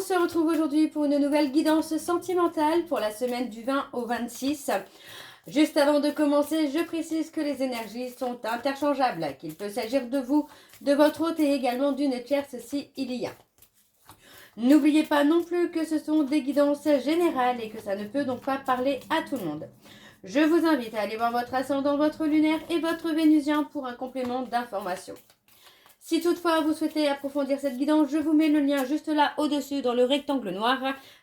se retrouve aujourd'hui pour une nouvelle guidance sentimentale pour la semaine du 20 au 26. Juste avant de commencer, je précise que les énergies sont interchangeables, qu'il peut s'agir de vous, de votre hôte et également d'une tierce si il y a. N'oubliez pas non plus que ce sont des guidances générales et que ça ne peut donc pas parler à tout le monde. Je vous invite à aller voir votre ascendant, votre lunaire et votre vénusien pour un complément d'information. Si toutefois vous souhaitez approfondir cette guidance, je vous mets le lien juste là au-dessus dans le rectangle noir,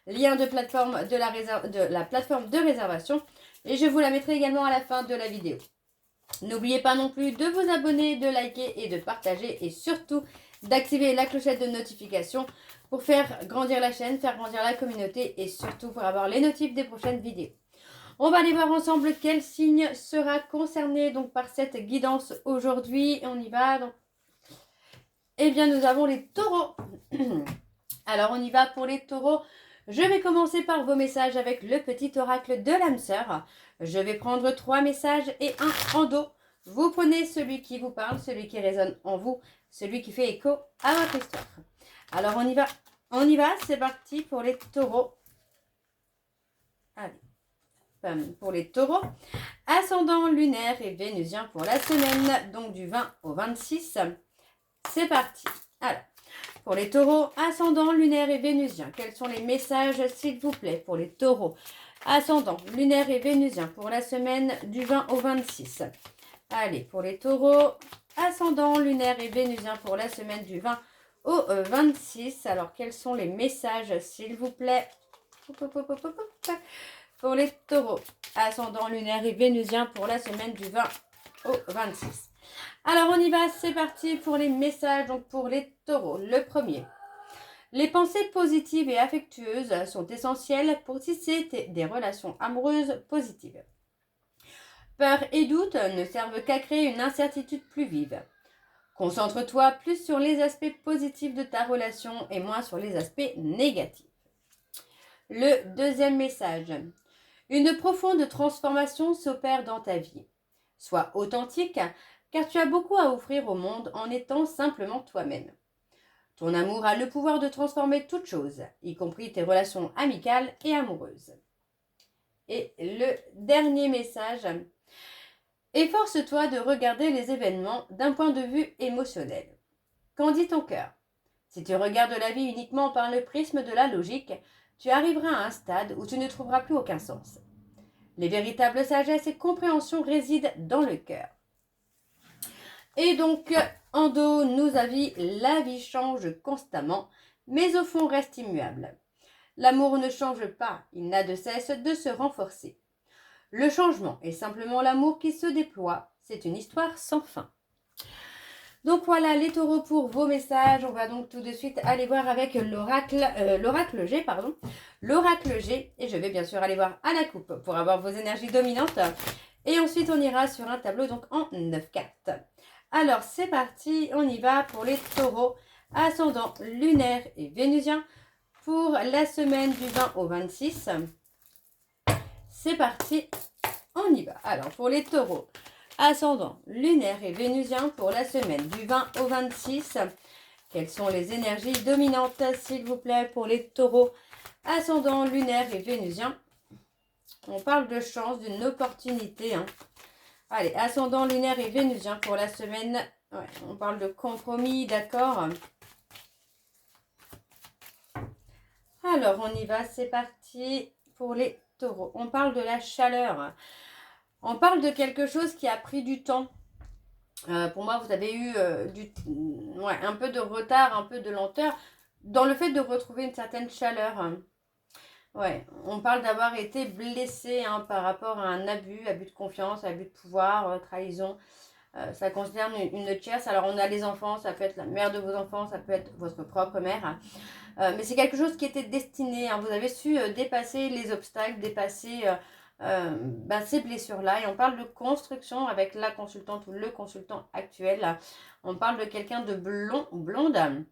lien de plateforme de la plateforme de réservation, et je vous la mettrai également à la fin de la vidéo. N'oubliez pas non plus de vous abonner, de liker et de partager, et surtout d'activer la clochette de notification pour faire grandir la chaîne, faire grandir la communauté et surtout pour avoir les notifs des prochaines vidéos. On va aller voir ensemble quel signe sera concerné donc par cette guidance aujourd'hui. On y va donc. Eh bien, nous avons les taureaux. Alors, on y va pour les taureaux. Je vais commencer par vos messages avec le petit oracle de l'âme sœur. Je vais prendre 3 messages et un en dos. Vous prenez celui qui vous parle, celui qui résonne en vous, celui qui fait écho à votre histoire. Alors, on y va. On y va, c'est parti pour les taureaux. Allez. Pour les taureaux, ascendant lunaire et vénusien pour la semaine, donc du 20 au 26. C'est parti. Alors, pour les taureaux, ascendant, lunaire et vénusien, quels sont les messages, s'il vous plaît, pour les taureaux, ascendant, lunaire et vénusien, pour la semaine du 20 au 26. Allez, pour les taureaux, ascendant, lunaire et vénusien, pour la semaine du 20 au 26. Alors, quels sont les messages, s'il vous plaît, pour les taureaux, ascendant, lunaire et vénusien, pour la semaine du 20 au 26. Alors, on y va, c'est parti pour les messages, donc pour les taureaux. Le premier. Les pensées positives et affectueuses sont essentielles pour tisser des relations amoureuses positives. Peur et doute ne servent qu'à créer une incertitude plus vive. Concentre-toi plus sur les aspects positifs de ta relation et moins sur les aspects négatifs. Le deuxième message. Une profonde transformation s'opère dans ta vie. Sois authentique, car tu as beaucoup à offrir au monde en étant simplement toi-même. Ton amour a le pouvoir de transformer toute chose, y compris tes relations amicales et amoureuses. Et le dernier message. Efforce-toi de regarder les événements d'un point de vue émotionnel. Qu'en dit ton cœur? Si tu regardes la vie uniquement par le prisme de la logique, tu arriveras à un stade où tu ne trouveras plus aucun sens. Les véritables sagesse et compréhension résident dans le cœur. Et donc, en dos, nous avis, la vie change constamment, mais au fond reste immuable. L'amour ne change pas, il n'a de cesse de se renforcer. Le changement est simplement l'amour qui se déploie, c'est une histoire sans fin. Donc voilà les taureaux pour vos messages. On va donc tout de suite aller voir avec l'oracle G, L'oracle G, et je vais bien sûr aller voir à la coupe pour avoir vos énergies dominantes. Et ensuite on ira sur un tableau donc en 9 cartes. Alors c'est parti, on y va pour les taureaux, ascendant lunaire et vénusien pour la semaine du 20 au 26. C'est parti, on y va. Alors pour les taureaux, ascendant lunaire et vénusien pour la semaine du 20 au 26. Quelles sont les énergies dominantes, s'il vous plaît, pour les taureaux, ascendant lunaire et vénusien? On parle de chance, d'une opportunité. Allez, ascendant lunaire et vénusien pour la semaine. Ouais, on parle de compromis, d'accord. Alors, on y va, c'est parti pour les taureaux. On parle de la chaleur. On parle de quelque chose qui a pris du temps. Pour moi, vous avez eu un peu de retard, un peu de lenteur dans le fait de retrouver une certaine chaleur. Ouais, on parle d'avoir été blessé par rapport à un abus de confiance, abus de pouvoir, trahison. Ça concerne une tierce. Alors, on a les enfants, ça peut être la mère de vos enfants, ça peut être votre propre mère. Mais c'est quelque chose qui était destiné. Vous avez su dépasser les obstacles, dépasser ces blessures-là. Et on parle de construction avec la consultante ou le consultant actuel. On parle de quelqu'un de blonde,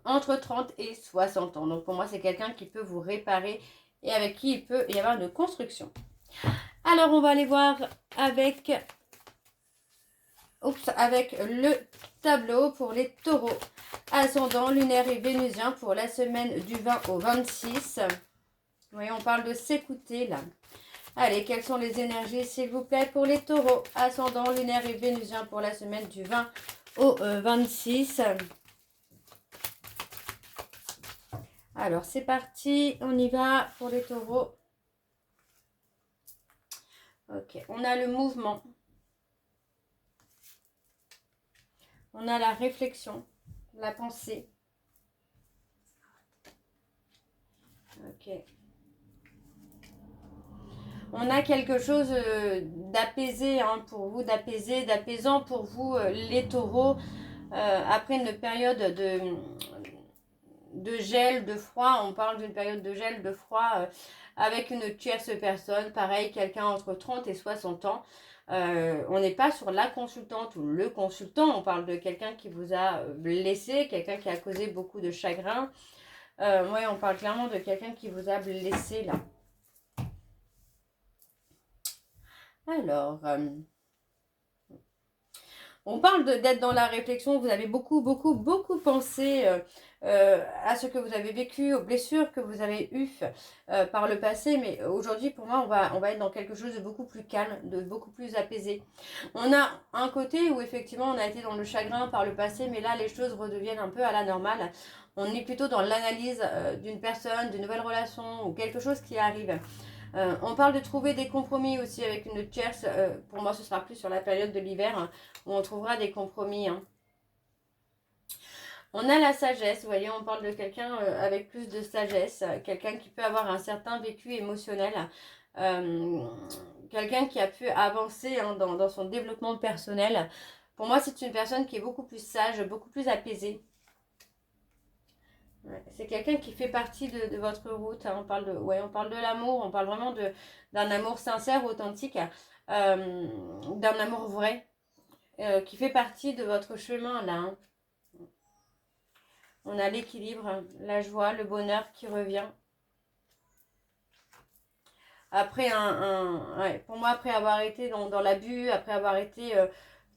entre 30 et 60 ans. Donc pour moi, c'est quelqu'un qui peut vous réparer et avec qui il peut y avoir une construction. Alors, on va aller voir avec avec le tableau pour les taureaux. Ascendant lunaire et vénusien pour la semaine du 20 au 26. Vous voyez, on parle de s'écouter là. Allez, quelles sont les énergies, s'il vous plaît, pour les taureaux? Ascendant lunaire et vénusien pour la semaine du 20 au 26. Alors, c'est parti. On y va pour les taureaux. Ok, on a le mouvement. On a la réflexion, la pensée. Ok. On a quelque chose d'apaisé hein, pour vous, d'apaisant pour vous, les taureaux, après une période de gel, de froid. On parle d'une période de gel, de froid, avec une tierce personne, pareil, quelqu'un entre 30 et 60 ans. On n'est pas sur la consultante ou le consultant, on parle de quelqu'un qui vous a blessé, quelqu'un qui a causé beaucoup de chagrin. Oui, on parle clairement de quelqu'un qui vous a blessé là. Alors, on parle d'être dans la réflexion. Vous avez beaucoup pensé à ce que vous avez vécu, aux blessures que vous avez eues par le passé. Mais aujourd'hui, pour moi, on va être dans quelque chose de beaucoup plus calme, de beaucoup plus apaisé. On a un côté où effectivement, on a été dans le chagrin par le passé, mais là, les choses redeviennent un peu à la normale. On est plutôt dans l'analyse d'une personne, d'une nouvelle relation ou quelque chose qui arrive. On parle de trouver des compromis aussi avec une tierce. Pour moi, ce sera plus sur la période de l'hiver hein, où on trouvera des compromis. Hein. On a la sagesse, vous voyez, on parle de quelqu'un avec plus de sagesse, quelqu'un qui peut avoir un certain vécu émotionnel, quelqu'un qui a pu avancer hein, dans son développement personnel. Pour moi, c'est une personne qui est beaucoup plus sage, beaucoup plus apaisée. Ouais, c'est quelqu'un qui fait partie de votre route. Hein. On parle de l'amour, on parle vraiment d'un amour sincère, authentique, d'un amour vrai, qui fait partie de votre chemin là. Hein. On a l'équilibre, la joie, le bonheur qui revient. Après pour moi, après avoir été dans l'abus, après avoir été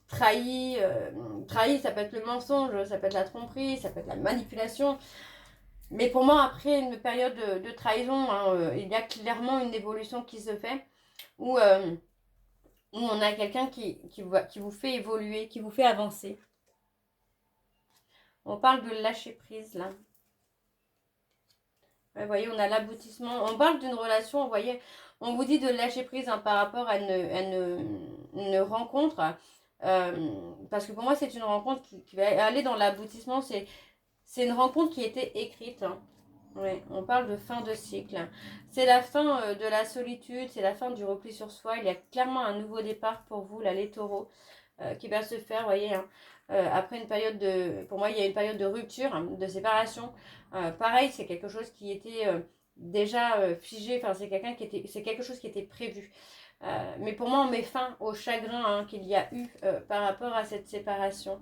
trahi, ça peut être le mensonge, ça peut être la tromperie, ça peut être la manipulation. Mais pour moi, après une période de trahison, hein, il y a clairement une évolution qui se fait où on a quelqu'un qui vous fait évoluer, qui vous fait avancer. On parle de lâcher prise là. Vous voyez, on a l'aboutissement. On parle d'une relation, vous voyez, on vous dit de lâcher prise hein, par rapport à une rencontre. Parce que pour moi, c'est une rencontre qui va aller dans l'aboutissement. C'est une rencontre qui était écrite. Hein. Ouais, on parle de fin de cycle. C'est la fin de la solitude, c'est la fin du repli sur soi. Il y a clairement un nouveau départ pour vous, là, les taureaux, qui va se faire, vous voyez, hein, après une période pour moi, il y a une période de rupture, hein, de séparation. Pareil, c'est quelque chose qui était déjà figé, enfin, c'est quelque chose qui était prévu. Mais pour moi, on met fin au chagrin hein, qu'il y a eu par rapport à cette séparation.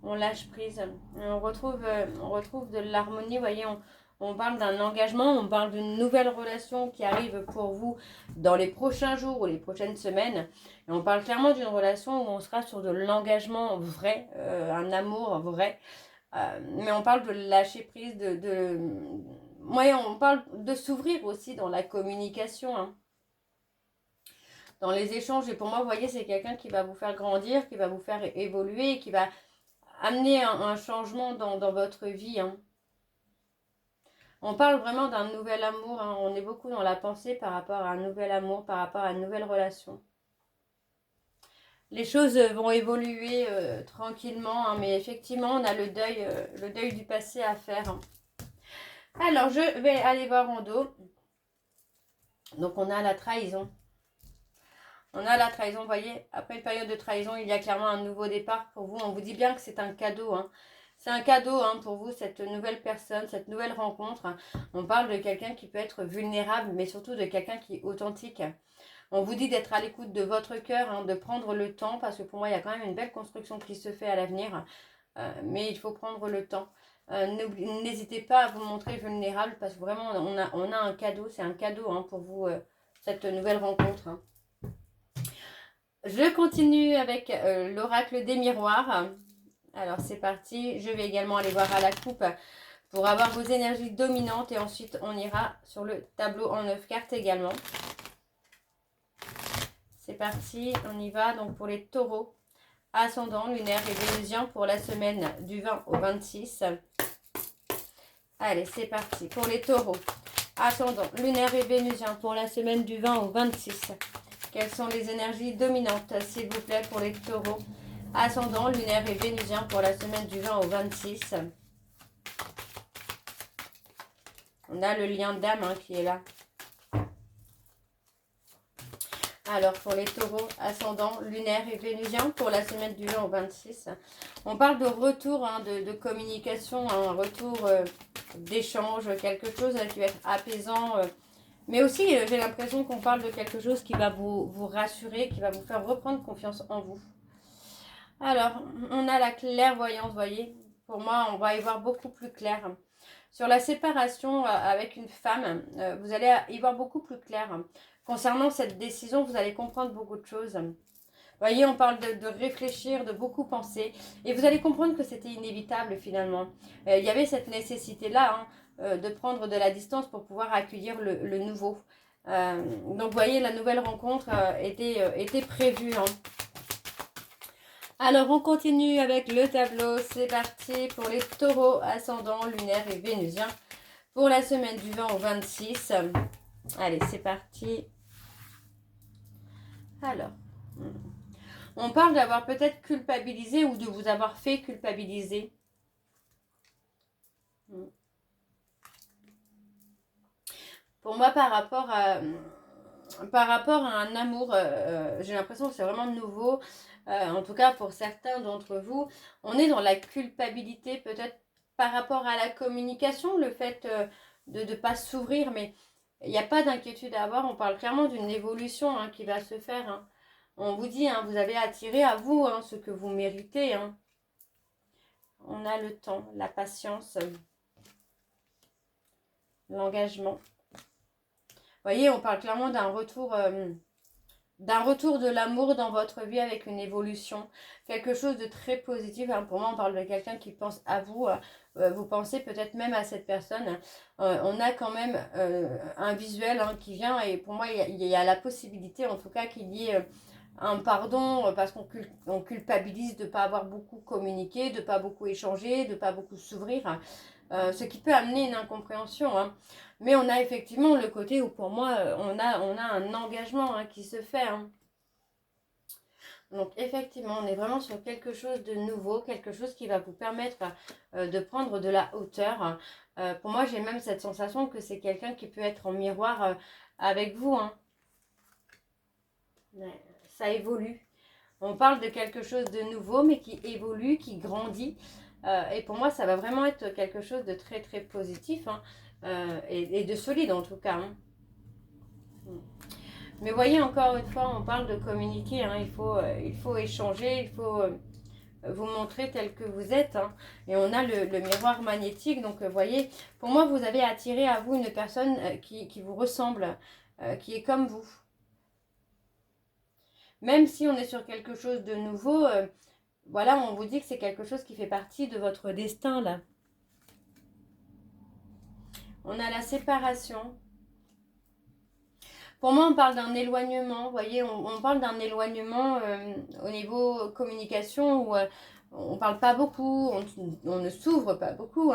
On lâche prise. On retrouve de l'harmonie, vous voyez, on parle d'un engagement, on parle d'une nouvelle relation qui arrive pour vous dans les prochains jours ou les prochaines semaines. Et on parle clairement d'une relation où on sera sur de l'engagement vrai, un amour vrai. Mais on parle de lâcher prise, ouais, on parle de s'ouvrir aussi dans la communication, hein, dans les échanges. Et pour moi, vous voyez, c'est quelqu'un qui va vous faire grandir, qui va vous faire évoluer, qui va amener un changement dans votre vie. Hein. On parle vraiment d'un nouvel amour. Hein. On est beaucoup dans la pensée par rapport à un nouvel amour, par rapport à une nouvelle relation. Les choses vont évoluer tranquillement, hein, mais effectivement, on a le deuil du passé à faire. Hein. Alors, je vais aller voir en dos. Donc, on a la trahison. On a la trahison, vous voyez, après une période de trahison, il y a clairement un nouveau départ pour vous. On vous dit bien que c'est un cadeau. Hein. C'est un cadeau hein, pour vous, cette nouvelle personne, cette nouvelle rencontre. Hein. On parle de quelqu'un qui peut être vulnérable, mais surtout de quelqu'un qui est authentique. On vous dit d'être à l'écoute de votre cœur, hein, de prendre le temps, parce que pour moi, il y a quand même une belle construction qui se fait à l'avenir. Mais il faut prendre le temps. N'hésitez pas à vous montrer vulnérable, parce que vraiment, on a un cadeau. C'est un cadeau hein, pour vous, cette nouvelle rencontre. Hein. Je continue avec l'oracle des miroirs. Alors c'est parti, je vais également aller voir à la coupe pour avoir vos énergies dominantes et ensuite on ira sur le tableau en 9 cartes également. C'est parti, on y va donc pour les taureaux, ascendant, lunaire et vénusien pour la semaine du 20 au 26. Allez, c'est parti pour les taureaux, ascendant, lunaire et vénusien pour la semaine du 20 au 26. Quelles sont les énergies dominantes, s'il vous plaît, pour les taureaux, ascendant, lunaire et vénusien pour la semaine du 20 au 26. On a le lien d'âme qui est là. Alors, pour les taureaux, ascendant, lunaire et vénusien pour la semaine du 20 au 26. On parle de retour, de communication, un retour d'échange, quelque chose qui va être apaisant. Mais aussi, j'ai l'impression qu'on parle de quelque chose qui va vous rassurer, qui va vous faire reprendre confiance en vous. Alors, on a la clairvoyance, vous voyez. Pour moi, on va y voir beaucoup plus clair. Sur la séparation avec une femme, vous allez y voir beaucoup plus clair. Concernant cette décision, vous allez comprendre beaucoup de choses. Vous voyez, on parle de réfléchir, de beaucoup penser. Et vous allez comprendre que c'était inévitable finalement. Il y avait cette nécessité-là de prendre de la distance pour pouvoir accueillir le nouveau. Donc, vous voyez, la nouvelle rencontre était prévue. Alors, on continue avec le tableau. C'est parti pour les taureaux, ascendant, lunaire et vénusien pour la semaine du 20 au 26. Allez, c'est parti. Alors, on parle d'avoir peut-être culpabilisé ou de vous avoir fait culpabiliser. Pour moi, par rapport à un amour, j'ai l'impression que c'est vraiment nouveau. En tout cas, pour certains d'entre vous, on est dans la culpabilité peut-être par rapport à la communication, le fait de ne pas s'ouvrir, mais il n'y a pas d'inquiétude à avoir. On parle clairement d'une évolution qui va se faire. On vous dit, vous avez attiré à vous ce que vous méritez. On a le temps, la patience, l'engagement. Vous voyez, on parle clairement d'un retour de l'amour dans votre vie avec une évolution. Quelque chose de très positif. Pour moi, on parle de quelqu'un qui pense à vous. Vous pensez peut-être même à cette personne. On a quand même un visuel qui vient. Et pour moi, il y a la possibilité, en tout cas, qu'il y ait un pardon parce qu'on culpabilise de ne pas avoir beaucoup communiqué, de ne pas beaucoup échanger, de ne pas beaucoup s'ouvrir. Ce qui peut amener une incompréhension. Mais on a effectivement le côté où pour moi, on a un engagement qui se fait. Donc effectivement, on est vraiment sur quelque chose de nouveau, quelque chose qui va vous permettre de prendre de la hauteur. Pour moi, j'ai même cette sensation que c'est quelqu'un qui peut être en miroir avec vous. Ça évolue. On parle de quelque chose de nouveau, mais qui évolue, qui grandit. Et pour moi, ça va vraiment être quelque chose de très, très positif et de solide en tout cas. Mais voyez, encore une fois, on parle de communiquer. Il faut échanger, il faut vous montrer tel que vous êtes. Et on a le miroir magnétique. Donc, voyez, pour moi, vous avez attiré à vous une personne qui vous ressemble, qui est comme vous. Même si on est sur quelque chose de nouveau, voilà, on vous dit que c'est quelque chose qui fait partie de votre destin, là. On a la séparation. Pour moi, on parle d'un éloignement. Vous voyez, on parle d'un éloignement au niveau communication où on ne parle pas beaucoup, on ne s'ouvre pas beaucoup.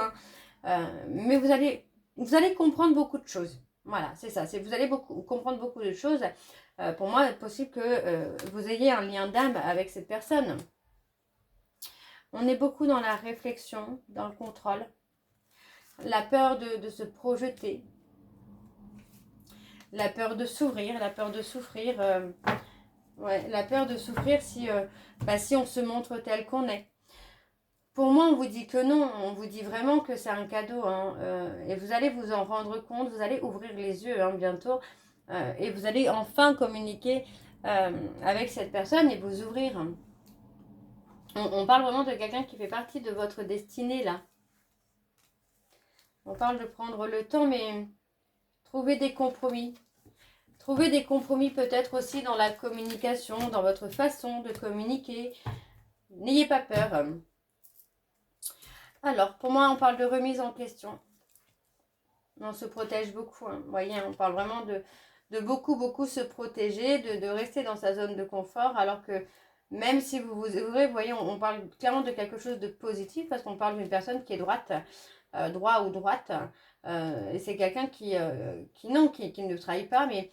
Mais vous allez comprendre beaucoup de choses. Voilà, c'est ça. Vous allez comprendre beaucoup de choses. Pour moi, il est possible que vous ayez un lien d'âme avec cette personne. On est beaucoup dans la réflexion, dans le contrôle. La peur de se projeter. La peur de s'ouvrir, la peur de souffrir. La peur de souffrir si on se montre tel qu'on est. Pour moi, on vous dit que non. On vous dit vraiment que c'est un cadeau. Et vous allez vous en rendre compte. Vous allez ouvrir les yeux bientôt. Et vous allez enfin communiquer avec cette personne et vous ouvrir. On parle vraiment de quelqu'un qui fait partie de votre destinée, là. On parle de prendre le temps, mais trouver des compromis. Trouvez des compromis peut-être aussi dans la communication, dans votre façon de communiquer. N'ayez pas peur. Alors, pour moi, on parle de remise en question. On se protège beaucoup. Vous voyez, on parle vraiment de beaucoup se protéger, de rester dans sa zone de confort, alors que même si vous vous ouvrez, vous voyez, on parle clairement de quelque chose de positif, parce qu'on parle d'une personne qui est droite, droit ou droite, et c'est quelqu'un qui ne trahit pas, mais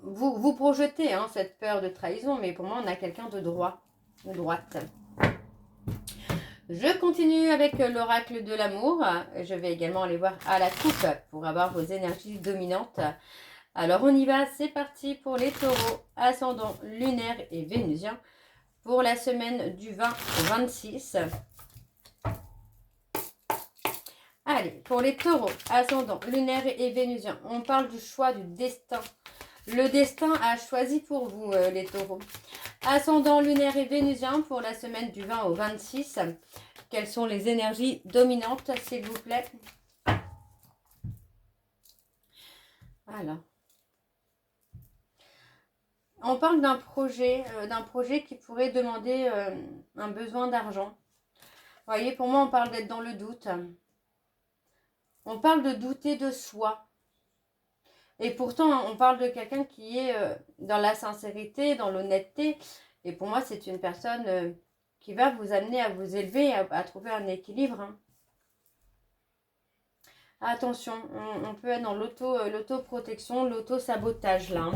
vous projetez cette peur de trahison, mais pour moi, on a quelqu'un de droit, de droite. Je continue avec l'oracle de l'amour. Je vais également aller voir à la coupe pour avoir vos énergies dominantes. Alors on y va, c'est parti pour les taureaux, ascendant lunaire et vénusien pour la semaine du 20 au 26. Allez, pour les taureaux, ascendant lunaire et vénusien, on parle du choix du destin. Le destin a choisi pour vous, les taureaux. Ascendant lunaire et vénusien pour la semaine du 20 au 26. Quelles sont les énergies dominantes, s'il vous plaît? Alors, on parle d'un projet qui pourrait demander un besoin d'argent. Vous voyez, pour moi, on parle d'être dans le doute. On parle de douter de soi. Et pourtant, on parle de quelqu'un qui est dans la sincérité, dans l'honnêteté. Et pour moi, c'est une personne qui va vous amener à vous élever, à trouver un équilibre. Attention, on peut être dans l'autoprotection, l'auto-sabotage là.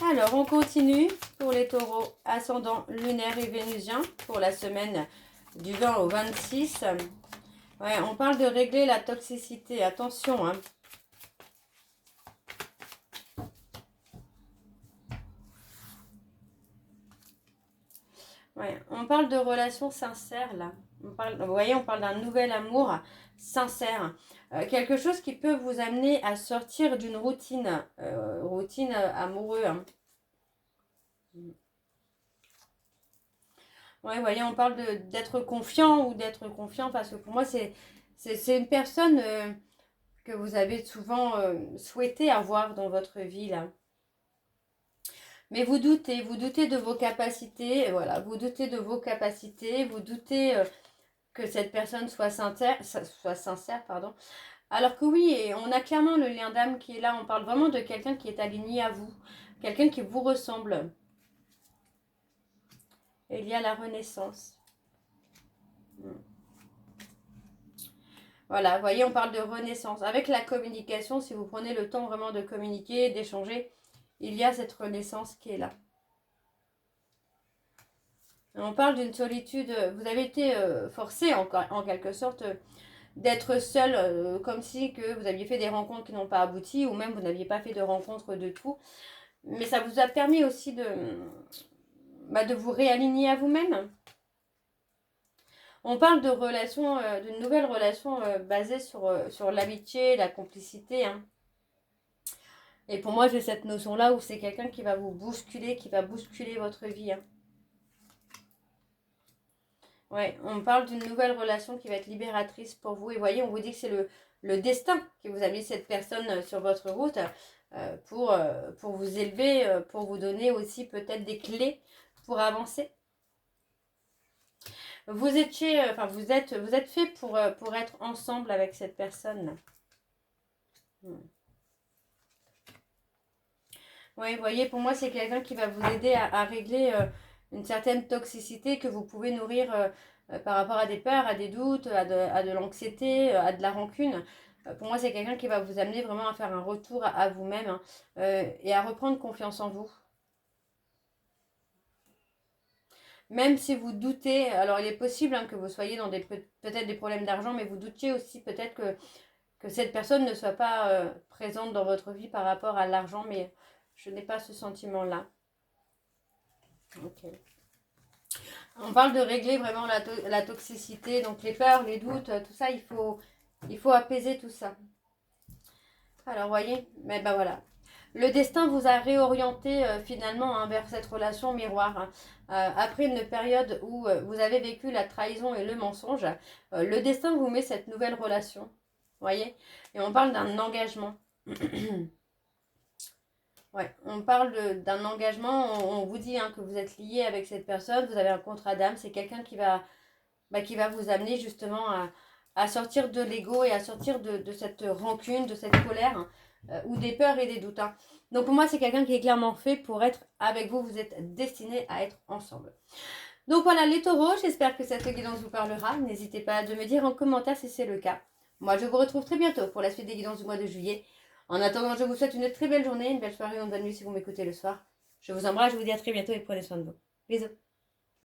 Alors, on continue pour les taureaux ascendant lunaire et vénusien pour la semaine du 20 au 26. Ouais, on parle de régler la toxicité. Attention, Ouais, on parle de relations sincères là. Vous voyez, on parle d'un nouvel amour sincère. Quelque chose qui peut vous amener à sortir d'une routine, amoureuse. Ouais, vous voyez, on parle d'être confiant ou d'être confiant parce que pour moi, c'est une personne que vous avez souvent souhaité avoir dans votre vie là. Mais vous doutez de vos capacités, voilà, vous doutez de vos capacités, vous doutez que cette personne soit sincère, pardon. Alors que oui, et on a clairement le lien d'âme qui est là, on parle vraiment de quelqu'un qui est aligné à vous, quelqu'un qui vous ressemble. Et il y a la renaissance. Voilà, vous voyez, on parle de renaissance. Avec la communication, si vous prenez le temps vraiment de communiquer, d'échanger, il y a cette renaissance qui est là. On parle d'une solitude, vous avez été forcé en quelque sorte d'être seul, comme si que vous aviez fait des rencontres qui n'ont pas abouti, ou même vous n'aviez pas fait de rencontres de tout. Mais ça vous a permis aussi de vous réaligner à vous-même. On parle de relations, d'une nouvelle relation basée sur l'amitié, la complicité. Et pour moi, j'ai cette notion-là où c'est quelqu'un qui va vous bousculer, qui va bousculer votre vie. Ouais, on parle d'une nouvelle relation qui va être libératrice pour vous. Et voyez, on vous dit que c'est le destin qui vous a mis cette personne sur votre route pour vous élever, pour vous donner aussi peut-être des clés pour avancer. Vous êtes fait pour être ensemble avec cette personne. Oui, vous voyez, pour moi, c'est quelqu'un qui va vous aider à régler une certaine toxicité que vous pouvez nourrir par rapport à des peurs, à des doutes, à de l'anxiété, à de la rancune. Pour moi, c'est quelqu'un qui va vous amener vraiment à faire un retour à vous-même et à reprendre confiance en vous. Même si vous doutez, alors il est possible que vous soyez dans peut-être des problèmes d'argent, mais vous doutiez aussi peut-être que cette personne ne soit pas présente dans votre vie par rapport à l'argent, mais je n'ai pas ce sentiment-là. Ok. On parle de régler vraiment la toxicité, donc les peurs, les doutes, tout ça, il faut apaiser tout ça. Alors, voyez, mais ben voilà. Le destin vous a réorienté finalement vers cette relation miroir. Après une période où vous avez vécu la trahison et le mensonge, le destin vous met cette nouvelle relation. Voyez. Et on parle d'un engagement. Ouais, on parle d'un engagement, on vous dit hein, que vous êtes lié avec cette personne, vous avez un contrat d'âme, c'est quelqu'un qui va vous amener justement à sortir de l'ego et à sortir de cette rancune, de cette colère, hein, ou des peurs et des doutes. Hein. Donc pour moi, c'est quelqu'un qui est clairement fait pour être avec vous, vous êtes destinés à être ensemble. Donc voilà les taureaux, j'espère que cette guidance vous parlera. N'hésitez pas de me dire en commentaire si c'est le cas. Moi, je vous retrouve très bientôt pour la suite des guidances du mois de juillet. En attendant, je vous souhaite une très belle journée, une belle soirée ou une bonne nuit si vous m'écoutez le soir. Je vous embrasse, je vous dis à très bientôt et prenez soin de vous. Bisous.